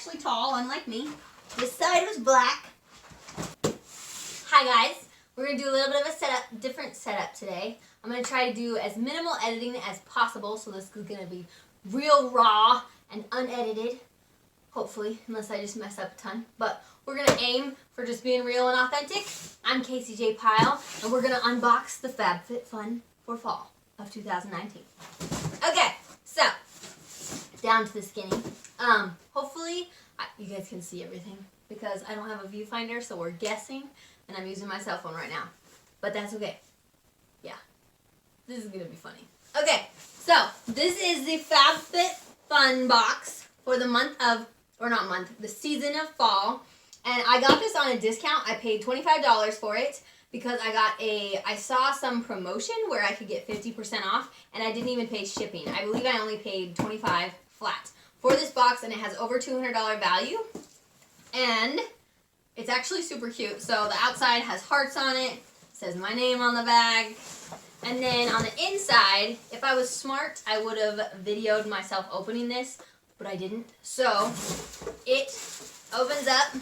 actually tall, unlike me. This side was black. Hi guys, we're going to do a little bit of a different setup today. I'm going to try to do as minimal editing as possible, so this is going to be real raw and unedited. Hopefully, unless I just mess up a ton. But we're going to aim for just being real and authentic. I'm Casey Peil, and we're going to unbox the Fab Fit Fun for fall of 2019. Okay, so, down to the skinny. Hopefully, you guys can see everything because I don't have a viewfinder, so we're guessing, and I'm using my cell phone right now. But that's okay. Yeah, this is going to be funny. Okay, so, this is the Fab Fit Fun box for the the season of fall. And I got this on a discount. I paid $25 for it because I saw some promotion where I could get 50% off, and I didn't even pay shipping. I believe I only paid $25 flat for this box, and it has over $200 value. And it's actually super cute. So the outside has hearts on it, says my name on the bag. And then on the inside, if I was smart, I would have videoed myself opening this, but I didn't. So it opens up.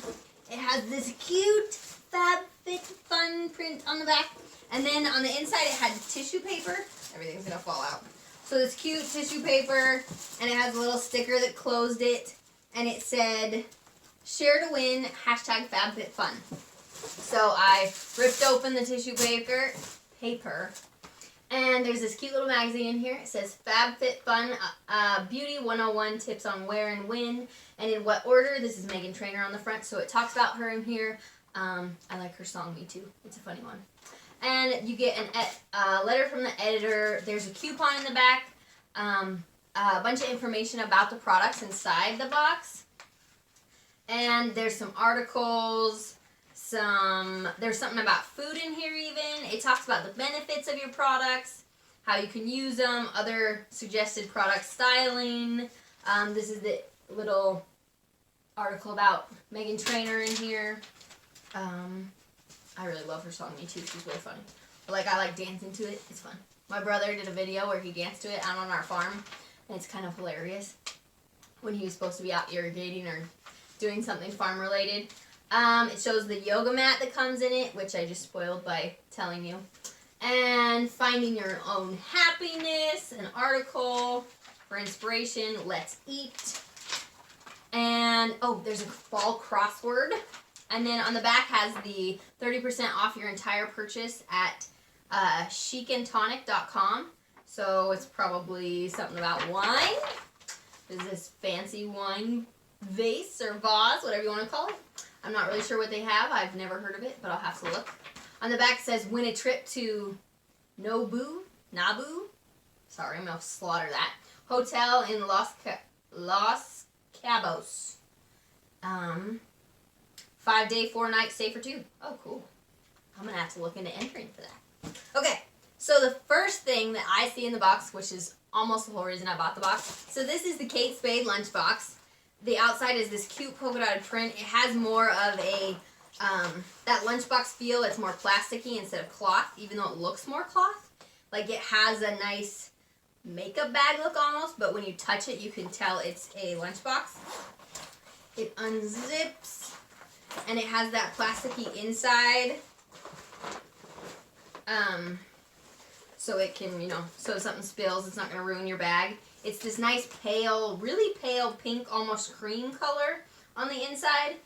It has this cute Fab Fit Fun print on the back. And then on the inside it had tissue paper. Everything's gonna fall out. So this cute tissue paper, and it has a little sticker that closed it. And it said, share to win, #FabFitFun. So I ripped open the tissue paper. And there's this cute little magazine in here. It says Fab Fit Fun, Beauty 101 Tips on Wear and Win, and in what order. This is Meghan Trainor on the front, so it talks about her in here. I like her song, Me Too. It's a funny one. And you get a letter from the editor. There's a coupon in the back. A bunch of information about the products inside the box. And there's some articles. There's something about food in here even. It talks about the benefits of your products, how you can use them, other suggested product styling. This is the little article about Meghan Trainor in here. I really love her song, Me Too. She's really funny. But I like dancing to it. It's fun. My brother did a video where he danced to it out on our farm, and it's kind of hilarious when he was supposed to be out irrigating or doing something farm related. It shows the yoga mat that comes in it, which I just spoiled by telling you. And finding your own happiness, an article for inspiration, let's eat. And, oh, there's a fall crossword. And then on the back has the 30% off your entire purchase at chicandtonic.com. So it's probably something about wine. There's this fancy wine vase or vase, whatever you want to call it. I'm not really sure what they have. I've never heard of it, but I'll have to look. On the back it says, win a trip to Nabu. Sorry, I'm going to slaughter that. Hotel in Los Cabos. 5-day, 4-night stay for 2. Oh, cool. I'm going to have to look into entering for that. Okay, so the first thing that I see in the box, which is almost the whole reason I bought the box. So this is the Kate Spade lunchbox. The outside is this cute polka dotted print. It has more of a, that lunchbox feel. It's more plasticky instead of cloth, even though it looks more cloth. Like it has a nice makeup bag look almost, but when you touch it, you can tell it's a lunchbox. It unzips, and it has that plasticky inside. So it can, so if something spills, it's not going to ruin your bag. It's this nice pale, really pale pink, almost cream color on the inside.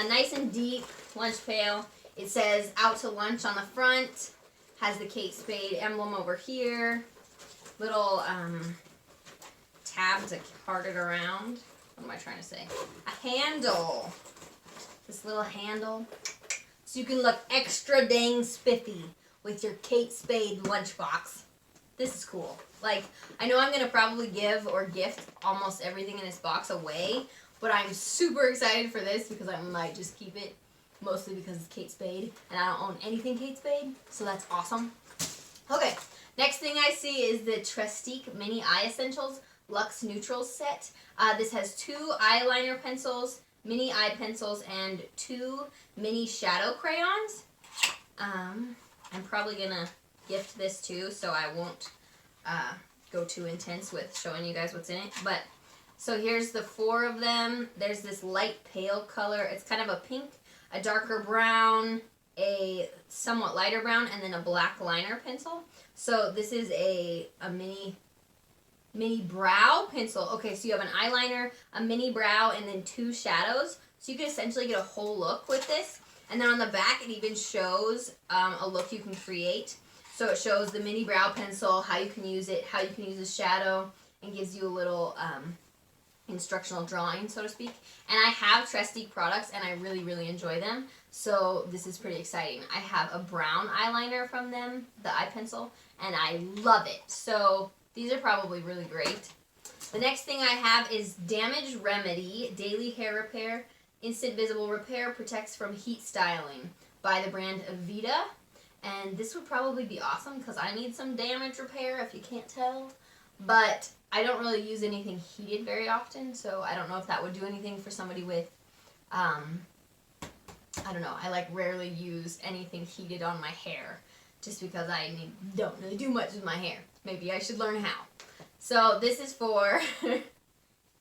Nice and deep lunch pail. It says out to lunch on the front. Has the Kate Spade emblem over here. Little tabs that cart it around. What am I trying to say? A handle. This little handle. So you can look extra dang spiffy with your Kate Spade lunchbox. This is cool. I know I'm going to probably give or gift almost everything in this box away, but I'm super excited for this because I might just keep it, mostly because it's Kate Spade, and I don't own anything Kate Spade, so that's awesome. Okay, next thing I see is the Trestique Mini Eye Essentials Luxe Neutrals set. This has 2 eyeliner pencils, mini eye pencils, and 2 mini shadow crayons. I'm probably going to gift this too, so I won't go too intense with showing you guys what's in it. But So here's the 4 of them. There's this light pale color. It's kind of a pink, a darker brown, a somewhat lighter brown, and then a black liner pencil. So this is a mini brow pencil. Okay, so you have an eyeliner, a mini brow, and then 2 shadows. So you can essentially get a whole look with this. And then on the back, it even shows a look you can create. So it shows the mini brow pencil, how you can use it, how you can use a shadow, and gives you a little instructional drawing, so to speak. And I have Trestique products, and I really, really enjoy them. So this is pretty exciting. I have a brown eyeliner from them, the eye pencil, and I love it. So these are probably really great. The next thing I have is Damage Remedy Daily Hair Repair. Instant Visible Repair protects from heat styling by the brand Avita. And this would probably be awesome because I need some damage repair, if you can't tell. But I don't really use anything heated very often, so I don't know if that would do anything for somebody with, I don't know, I like rarely use anything heated on my hair just because I don't really do much with my hair. Maybe I should learn how. So this is for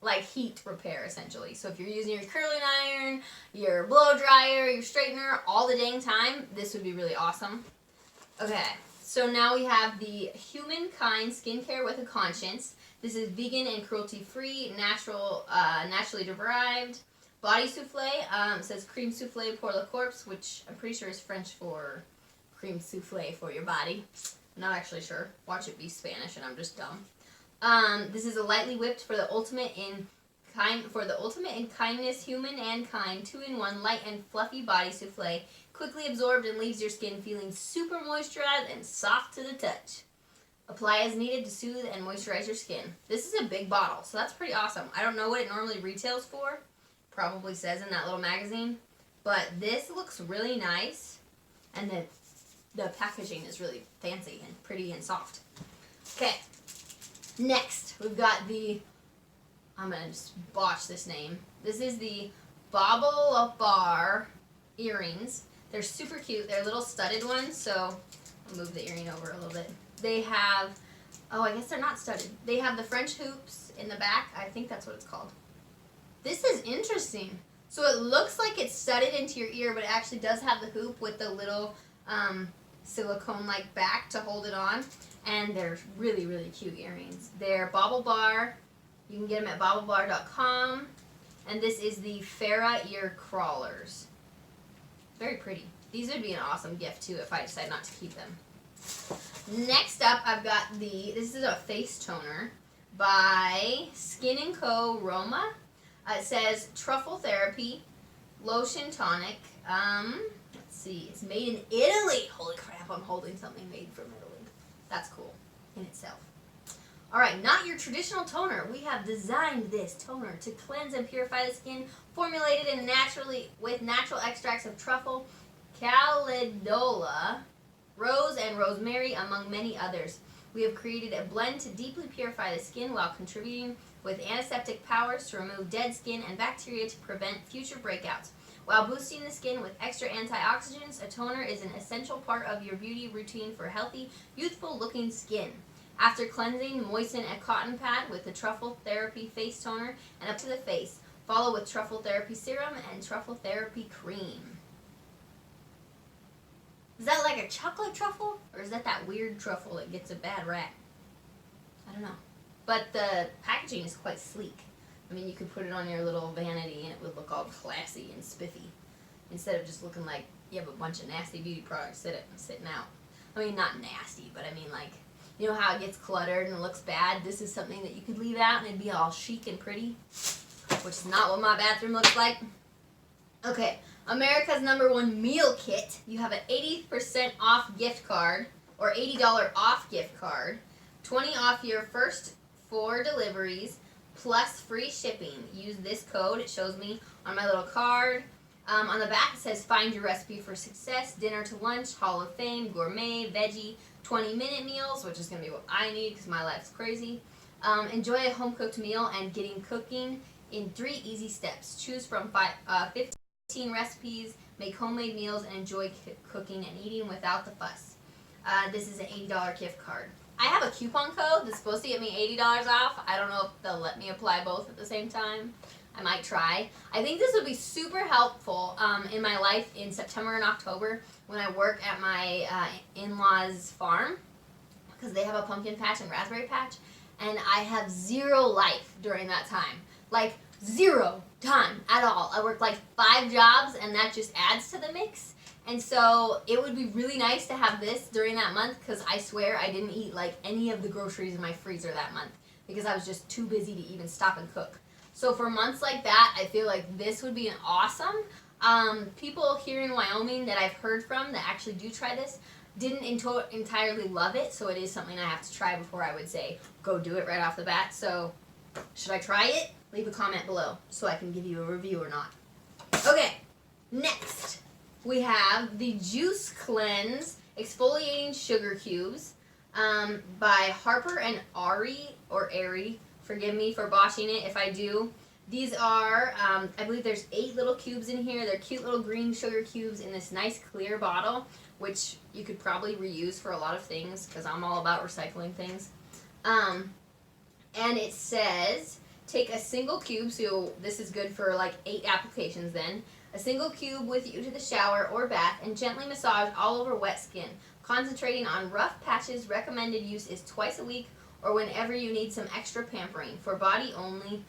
like heat repair essentially. So if you're using your curling iron, your blow dryer, your straightener all the dang time, this would be really awesome. Okay, so now we have the Humankind Skincare with a Conscience. This is vegan and cruelty-free, naturally derived. Body souffle, it says cream souffle pour le corps, which I'm pretty sure is French for cream souffle for your body. I'm not actually sure. Watch it be Spanish and I'm just dumb. This is a lightly whipped for the ultimate in kindness, human and kind, 2-in-1 light and fluffy body souffle, quickly absorbed and leaves your skin feeling super moisturized and soft to the touch. Apply as needed to soothe and moisturize your skin. This is a big bottle, so that's pretty awesome. I don't know what it normally retails for. Probably says in that little magazine. But this looks really nice. And the packaging is really fancy and pretty and soft. Okay. Next, we've got the, I'm going to just botch this name. This is the Bauble of Bar earrings. They're super cute. They're little studded ones, so I'll move the earring over a little bit. They have, oh, I guess they're not studded. They have the French hoops in the back. I think that's what it's called. This is interesting. So it looks like it's studded into your ear, but it actually does have the hoop with the little silicone-like back to hold it on. And they're really, really cute earrings. They're Bauble Bar. You can get them at baublebar.com. And this is the Farah Ear Crawlers. Very pretty. These would be an awesome gift, too, if I decide not to keep them. Next up, I've got this is a face toner by Skin & Co. Roma. It says Truffle Therapy, Lotion Tonic. Let's see. It's made in Italy. Holy crap, I'm holding something made from Italy. That's cool in itself. Alright, not your traditional toner. We have designed this toner to cleanse and purify the skin, formulated with natural extracts of truffle, calendula, rose, and rosemary, among many others. We have created a blend to deeply purify the skin while contributing with antiseptic powers to remove dead skin and bacteria to prevent future breakouts. While boosting the skin with extra antioxidants, a toner is an essential part of your beauty routine for healthy, youthful-looking skin. After cleansing, moisten a cotton pad with the Truffle Therapy Face Toner and up to the face. Follow with Truffle Therapy Serum and Truffle Therapy Cream. Is that like a chocolate truffle? Or is that weird truffle that gets a bad rap? I don't know. But the packaging is quite sleek. I mean, you could put it on your little vanity and it would look all classy and spiffy. Instead of just looking like you have a bunch of nasty beauty products sitting out. I mean, not nasty, but I mean like, you know how it gets cluttered and it looks bad? This is something that you could leave out and it'd be all chic and pretty. Which is not what my bathroom looks like. Okay, America's #1 meal kit. You have an 80% off gift card, or $80 off gift card. 20 off your first 4 deliveries, plus free shipping. Use this code. It shows me on my little card. On the back it says, find your recipe for success, dinner to lunch, Hall of Fame, gourmet, veggie, 20-minute meals, which is going to be what I need because my life's crazy. Enjoy a home-cooked meal and getting cooking in 3 easy steps. Choose from 15 recipes, make homemade meals, and enjoy cooking and eating without the fuss. This is an $80 gift card. I have a coupon code that's supposed to get me $80 off. I don't know if they'll let me apply both at the same time. I might try. I think this would be super helpful in my life in September and October when I work at my in-laws' farm, because they have a pumpkin patch and raspberry patch, and I have zero life during that time. Like, zero time at all. I work like 5 jobs, and that just adds to the mix. And so it would be really nice to have this during that month, because I swear I didn't eat like any of the groceries in my freezer that month because I was just too busy to even stop and cook. So for months like that, I feel like this would be an awesome. People here in Wyoming that I've heard from that actually do try this didn't entirely love it, so it is something I have to try before I would say go do it right off the bat. So should I try it? Leave a comment below so I can give you a review or not. Okay, next we have the Juice Cleanse Exfoliating Sugar Cubes by Harper and Ari. Forgive me for botching it if I do. These are, I believe there's 8 little cubes in here. They're cute little green sugar cubes in this nice clear bottle, which you could probably reuse for a lot of things because I'm all about recycling things. And it says, take a single cube, so this is good for like 8 applications then. A single cube with you to the shower or bath and gently massage all over wet skin. Concentrating on rough patches, recommended use is twice a week or whenever you need some extra pampering. For body only,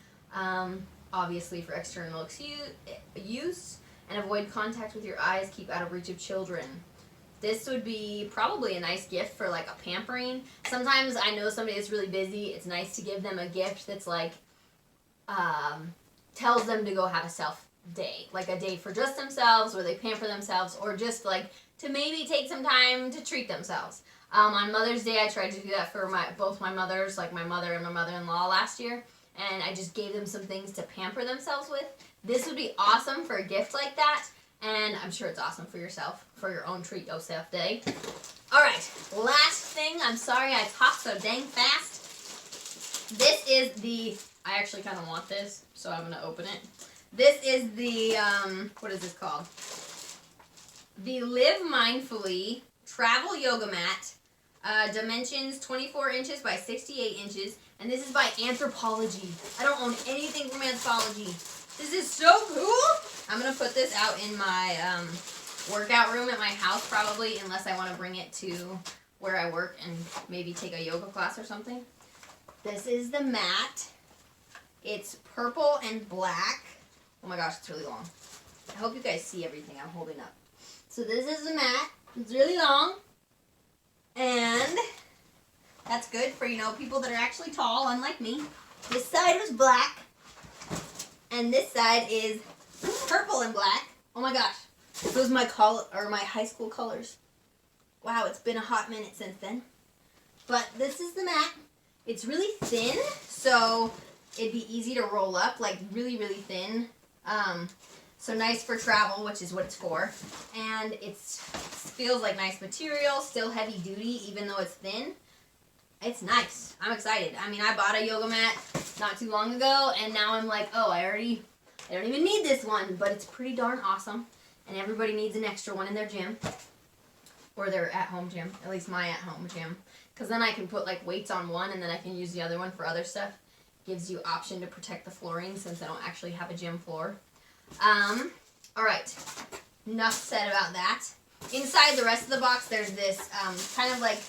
obviously for external use, and avoid contact with your eyes, keep out of reach of children. This would be probably a nice gift for like a pampering. Sometimes I know somebody that's really busy, it's nice to give them a gift that's like, tells them to go have a self day. Like a day for just themselves, where they pamper themselves, or just like to maybe take some time to treat themselves. On Mother's Day, I tried to do that for both my mothers, like my mother and my mother-in-law last year, and I just gave them some things to pamper themselves with. This would be awesome for a gift like that, and I'm sure it's awesome for yourself, for your own treat yourself day. Alright, last thing. I'm sorry I talk so dang fast. This is the, I actually kind of want this, so I'm going to open it. This is the, what is this called? The Live Mindfully Travel Yoga Mat. Dimensions 24 inches by 68 inches. And this is by Anthropology. I don't own anything from Anthropology. This is so cool. I'm going to put this out in my workout room at my house probably, unless I want to bring it to where I work and maybe take a yoga class or something. This is the mat. It's purple and black. Oh my gosh, it's really long. I hope you guys see everything I'm holding up. So this is the mat. It's really long. And that's good for, people that are actually tall, unlike me. This side was black. And this side is purple and black. Oh my gosh. Those are my high school colors. Wow, it's been a hot minute since then. But this is the mat. It's really thin, so it'd be easy to roll up, like really, really thin. So nice for travel, which is what it's for. And it feels like nice material, still heavy duty, even though it's thin. It's nice. I'm excited. I mean, I bought a yoga mat not too long ago, and now I'm like, oh, I don't even need this one, but it's pretty darn awesome. And everybody needs an extra one in their gym, or their at-home gym, at least my at-home gym. Because then I can put like weights on one, and then I can use the other one for other stuff. Gives you option to protect the flooring since I don't actually have a gym floor. Alright, enough said about that. Inside the rest of the box, there's this kind of like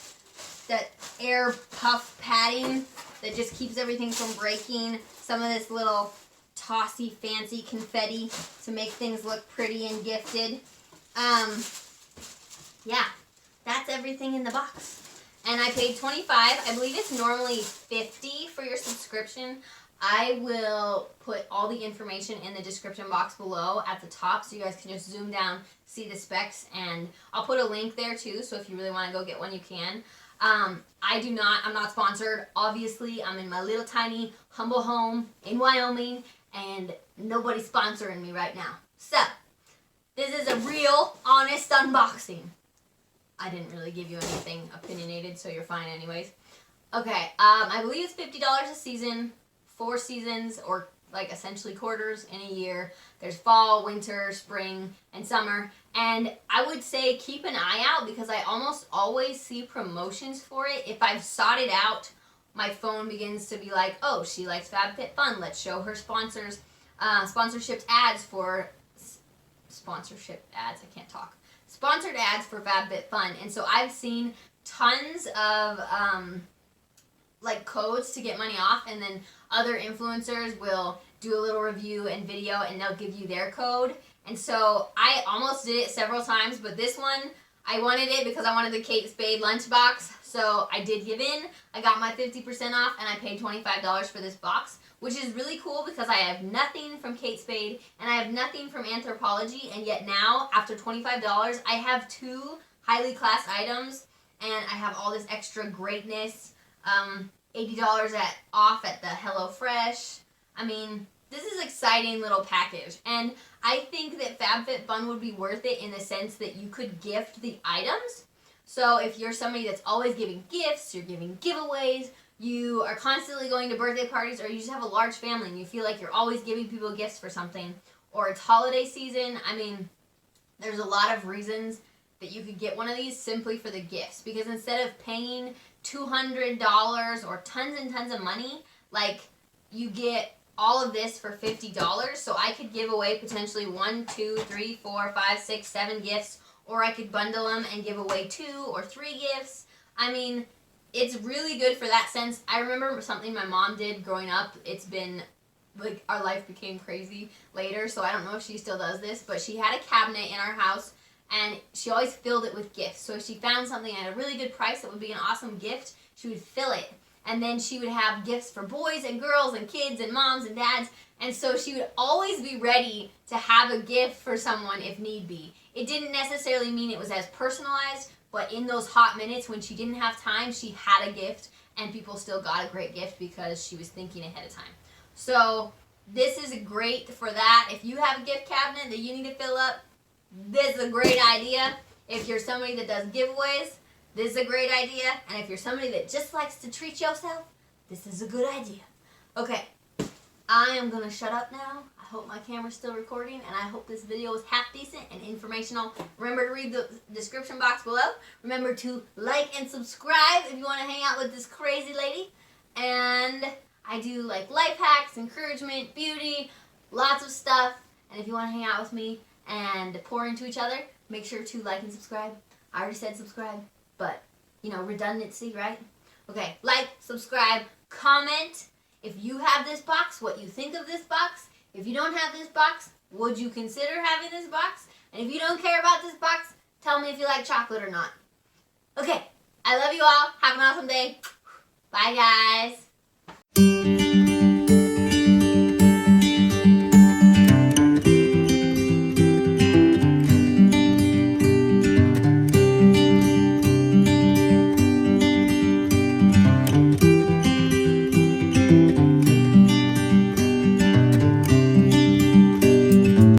that air puff padding that just keeps everything from breaking. Some of this little tossy, fancy confetti to make things look pretty and gifted. Yeah, that's everything in the box. And I paid $25. I believe it's normally $50 for your subscription. I will put all the information in the description box below at the top so you guys can just zoom down, see the specs, and I'll put a link there too, so if you really want to go get one, you can. I'm not sponsored. Obviously, I'm in my little tiny humble home in Wyoming, and nobody's sponsoring me right now. So, this is a real, honest unboxing. I didn't really give you anything opinionated, so you're fine anyways. Okay, I believe it's $50 a season, 4 seasons, or like essentially quarters in a year. There's fall, winter, spring, and summer. And I would say keep an eye out because I almost always see promotions for it. If I've sought it out, my phone begins to be like, oh, she likes Fab Fit Fun. Let's show her sponsorship ads for sponsored ads for Fab Fit Fun. And so I've seen tons of like codes to get money off, and then other influencers will do a little review and video and they'll give you their code. And so I almost did it several times, but this one I wanted it because I wanted the Kate Spade lunchbox. So I did give in. I got my 50% off and I paid $25 for this box, which is really cool because I have nothing from Kate Spade and I have nothing from Anthropologie, and yet now after $25 I have 2 highly classed items and I have all this extra greatness. $80 off at the HelloFresh. I mean, this is an exciting little package, and I think that FabFitFun would be worth it in the sense that you could gift the items. So if you're somebody that's always giving gifts, you're giving giveaways, you are constantly going to birthday parties, or you just have a large family and you feel like you're always giving people gifts for something, or it's holiday season, I mean, there's a lot of reasons that you could get one of these simply for the gifts, because instead of paying $200 or tons and tons of money, like, you get all of this for $50. So I could give away potentially 1, 2, 3, 4, 5, 6, 7 gifts, or I could bundle them and give away 2 or 3 gifts. I mean, it's really good for that sense. I remember something my mom did growing up. It's been like our life became crazy later, so I don't know if she still does this, but she had a cabinet in our house and she always filled it with gifts. So if she found something at a really good price that would be an awesome gift, she would fill it. And then she would have gifts for boys and girls and kids and moms and dads. And so she would always be ready to have a gift for someone if need be. It didn't necessarily mean it was as personalized, but in those hot minutes when she didn't have time, she had a gift and people still got a great gift because she was thinking ahead of time. So this is great for that. If you have a gift cabinet that you need to fill up, this is a great idea. If you're somebody that does giveaways, this is a great idea. And if you're somebody that just likes to treat yourself, this is a good idea. Okay, I am going to shut up now. I hope my camera's still recording, and I hope this video was half decent and informational. Remember to read the description box below. Remember to like and subscribe if you want to hang out with this crazy lady. And I do like life hacks, encouragement, beauty, lots of stuff. And if you want to hang out with me and pour into each other, make sure to like and subscribe. I already said subscribe, but, you know, redundancy, right? Okay, like, subscribe, comment if you have this box, what you think of this box. If you don't have this box, would you consider having this box? And if you don't care about this box, tell me if you like chocolate or not. Okay, I love you all. Have an awesome day. Bye, guys.